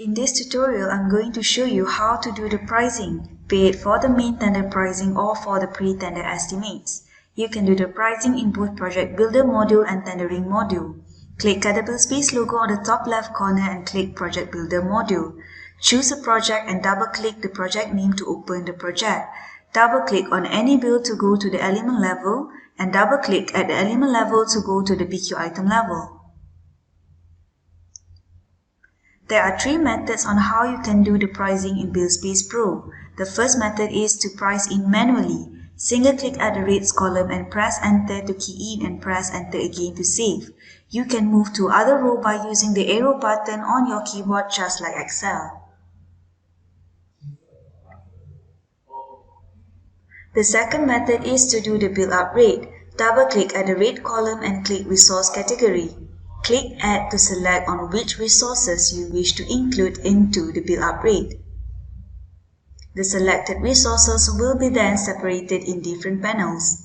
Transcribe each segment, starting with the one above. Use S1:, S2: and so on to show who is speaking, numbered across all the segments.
S1: In this tutorial, I'm going to show you how to do the pricing, be it for the main tender pricing or for the pre-tender estimates. You can do the pricing in both Project Builder module and Tendering module. Click at the BuildSpace logo on the top left corner and click Project Builder module. Choose a project and double-click the project name to open the project. Double-click on any build to go to the element level and double-click at the element level to go to the BQ item level. There are three methods on how you can do the pricing in BuildSpace Pro. The first method is to price in manually. Single-click at the rates column and press enter to key in and press enter again to save. You can move to other row by using the arrow button on your keyboard just like Excel. The second method is to do the build-up rate. Double-click at the rate column and click Resource category. Click Add to select on which resources you wish to include into the build-up rate. The selected resources will be then separated in different panels.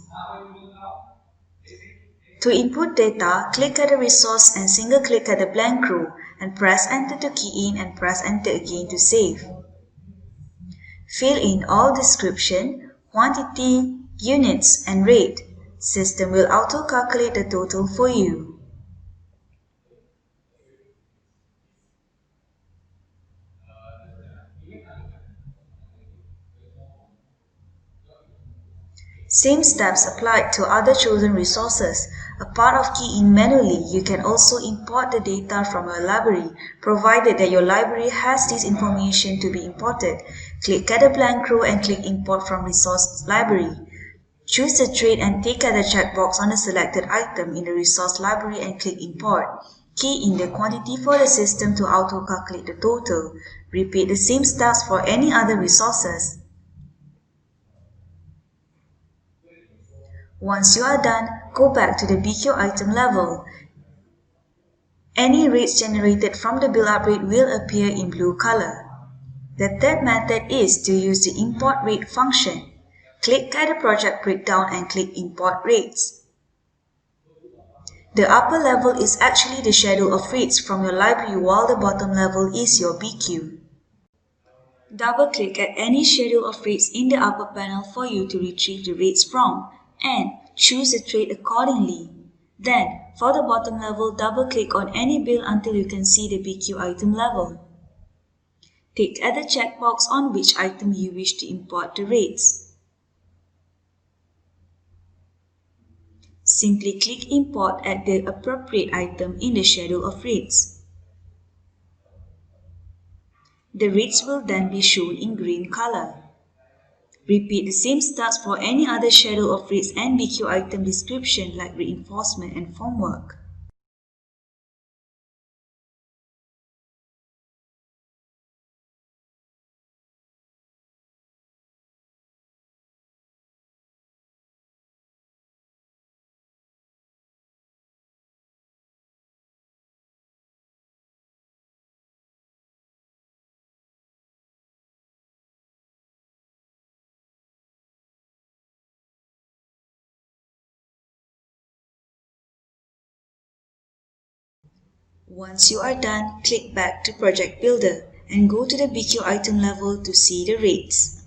S1: To input data, click at the resource and single-click at the blank row and press enter to key in and press enter again to save. Fill in all description, quantity, units, and rate. System will auto-calculate the total for you. Same steps applied to other chosen resources. A part of key in manually, you can also import the data from your library, provided that your library has this information to be imported. Click at the blank row and click Import from Resource Library. Choose the trade and tick at the checkbox on the selected item in the resource library and click Import. Key in the quantity for the system to auto-calculate the total. Repeat the same steps for any other resources. Once you are done, go back to the BQ item level. Any rates generated from the build-up rate will appear in blue color. The third method is to use the import rate function. Click at the project breakdown and click Import Rates. The upper level is actually the schedule of rates from your library while the bottom level is your BQ. Double-click at any schedule of rates in the upper panel for you to retrieve the rates from and choose the trade accordingly. Then, for the bottom level, double-click on any bill until you can see the BQ item level. Tick at the checkbox on which item you wish to import the rates. Simply click Import at the appropriate item in the schedule of rates. The rates will then be shown in green color. Repeat the same steps for any other schedule of rates and BQ item description like reinforcement and formwork. Once you are done, click back to Project Builder and go to the BQ item level to see the rates.